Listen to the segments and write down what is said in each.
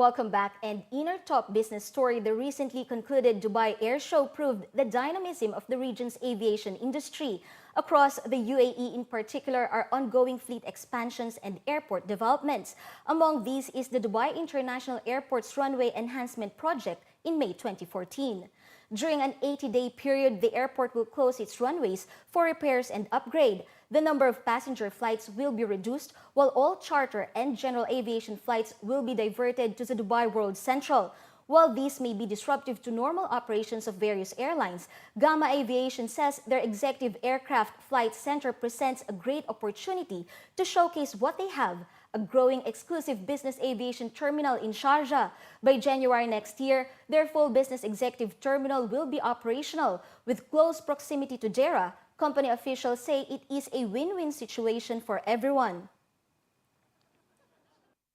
Welcome back. And in our top business story, the recently concluded Dubai Air Show proved the dynamism of the region's aviation industry. Across the UAE in particular are ongoing fleet expansions and airport developments. Among these is the Dubai International Airport's runway enhancement project in May 2014. During an 80-day period, the airport will close its runways for repairs and upgrade. The number of passenger flights will be reduced, while all charter and general aviation flights will be diverted to the Dubai World Central. While these may be disruptive to normal operations of various airlines, Gamma Aviation says their executive aircraft flight center presents a great opportunity to showcase what they have: a growing exclusive business aviation terminal in Sharjah. By January next year, their full business executive terminal will be operational. With close proximity to JERA, company officials say it is a win-win situation for everyone.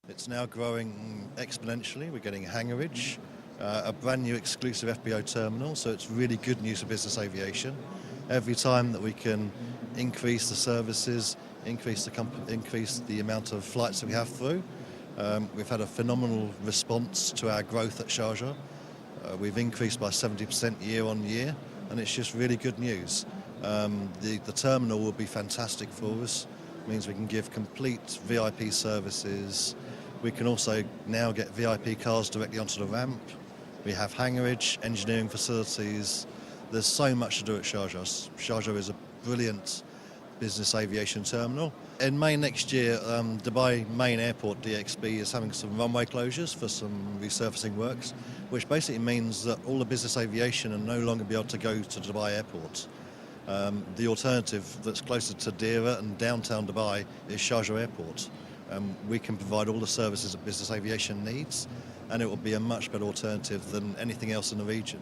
It's now growing exponentially. We're getting hangarage, a brand new exclusive FBO terminal, so it's really good news for business aviation. Every time that we can increase the services, increase the amount of flights that we have through, we've had a phenomenal response to our growth at Sharjah. We've increased by 70% year on year, and it's just really good news. The terminal will be fantastic for us. It means we can give complete VIP services. We can also now get VIP cars directly onto the ramp. We have hangarage, engineering facilities. There's so much to do at Sharjah. Sharjah is a brilliant business aviation terminal. In May next year, Dubai Main Airport, DXB, is having some runway closures for some resurfacing works, which basically means that all the business aviation will no longer be able to go to Dubai Airport. The alternative that's closer to Deira and downtown Dubai is Sharjah Airport. We can provide all the services that business aviation needs, and it will be a much better alternative than anything else in the region.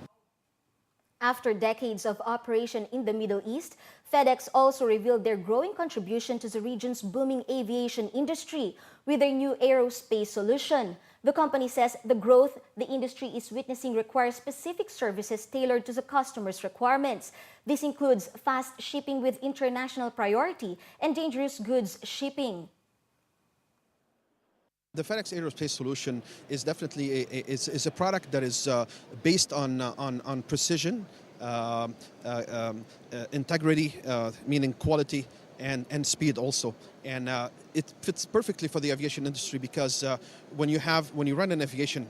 After decades of operation in the Middle East, FedEx also revealed their growing contribution to the region's booming aviation industry with their new aerospace solution. The company says the growth the industry is witnessing requires specific services tailored to the customer's requirements. This includes fast shipping with international priority and dangerous goods shipping. The FedEx Aerospace solution is definitely a product that is based on precision, integrity, meaning quality, and speed also. And it fits perfectly for the aviation industry because when you run an aviation,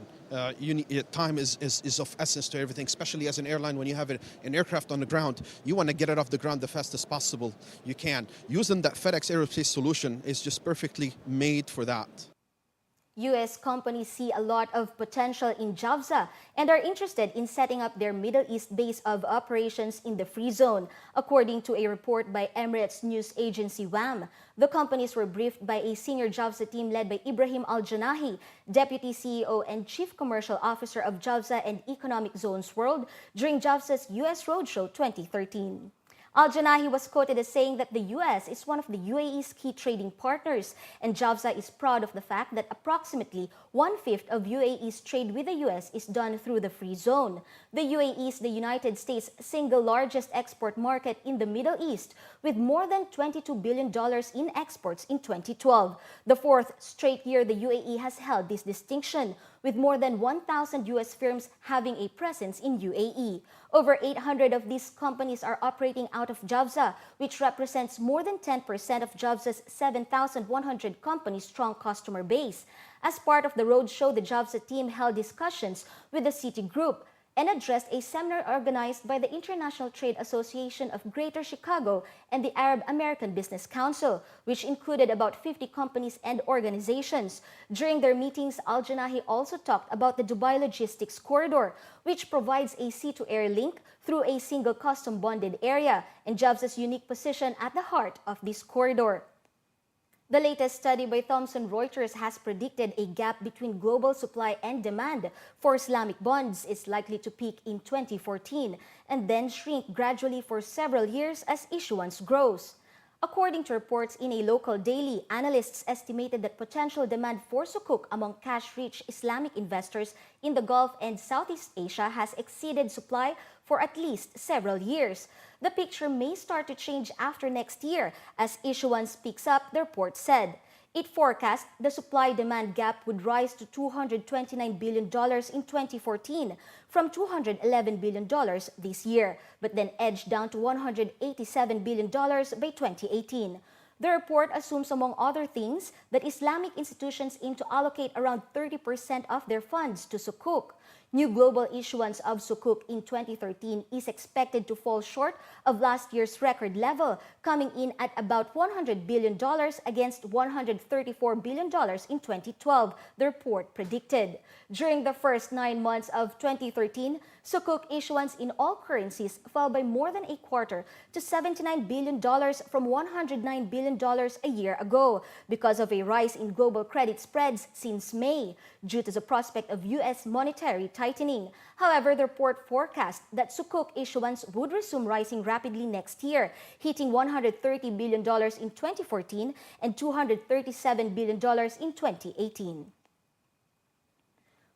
time is of essence to everything, especially as an airline. When you have an aircraft on the ground, you want to get it off the ground the fastest possible you can. Using that FedEx Aerospace solution is just perfectly made for that. U.S. companies see a lot of potential in Jafza and are interested in setting up their Middle East base of operations in the Free Zone, according to a report by Emirates news agency WAM. The companies were briefed by a senior Jafza team led by Ibrahim Al-Janahi, Deputy CEO and Chief Commercial Officer of Jafza and Economic Zones World, during Jafza's U.S. Roadshow 2013. Al-Janahi was quoted as saying that the U.S. is one of the UAE's key trading partners, and Jafza is proud of the fact that approximately 1/5 of UAE's trade with the U.S. is done through the Free Zone. The UAE is the United States' single largest export market in the Middle East, with more than $22 billion in exports in 2012. The fourth straight year the UAE has held this distinction, with more than 1,000 U.S. firms having a presence in UAE. Over 800 of these companies are operating out of Jafza, which represents more than 10% of Jafza's 7,100 company-strong customer base. As part of the roadshow, the Jafza team held discussions with the Citigroup and addressed a seminar organized by the International Trade Association of Greater Chicago and the Arab American Business Council, which included about 50 companies and organizations. During their meetings, Al-Janahi also talked about the Dubai Logistics Corridor, which provides a sea-to-air link through a single custom-bonded area, and Jafza's unique position at the heart of this corridor. The latest study by Thomson Reuters has predicted a gap between global supply and demand for Islamic bonds is likely to peak in 2014 and then shrink gradually for several years as issuance grows. According to reports in a local daily, analysts estimated that potential demand for Sukuk among cash-rich Islamic investors in the Gulf and Southeast Asia has exceeded supply for at least several years. The picture may start to change after next year as issuance picks up, the report said. It forecast the supply-demand gap would rise to $229 billion in 2014 from $211 billion this year, but then edged down to $187 billion by 2018. The report assumes, among other things, that Islamic institutions aim to allocate around 30% of their funds to Sukuk. New global issuance of Sukuk in 2013 is expected to fall short of last year's record level, coming in at about $100 billion against $134 billion in 2012, the report predicted. During the first 9 months of 2013, Sukuk issuance in all currencies fell by more than a quarter to $79 billion from $109 billion a year ago because of a rise in global credit spreads since May due to the prospect of U.S. monetary tightening. However, the report forecast that Sukuk issuance would resume rising rapidly next year, hitting $130 billion in 2014 and $237 billion in 2018.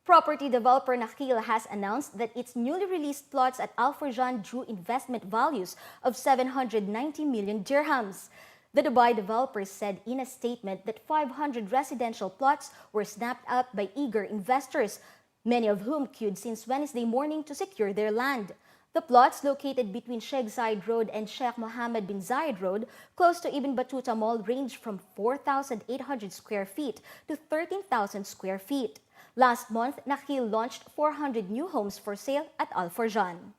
Property developer Nakheel has announced that its newly released plots at Al Furjan drew investment values of 790 million dirhams. The Dubai developer said in a statement that 500 residential plots were snapped up by eager investors, many of whom queued since Wednesday morning to secure their land. The plots, located between Sheikh Zayed Road and Sheikh Mohammed bin Zayed Road, close to Ibn Battuta Mall, range from 4,800 square feet to 13,000 square feet. Last month, Nakheel launched 400 new homes for sale at Al Furjan.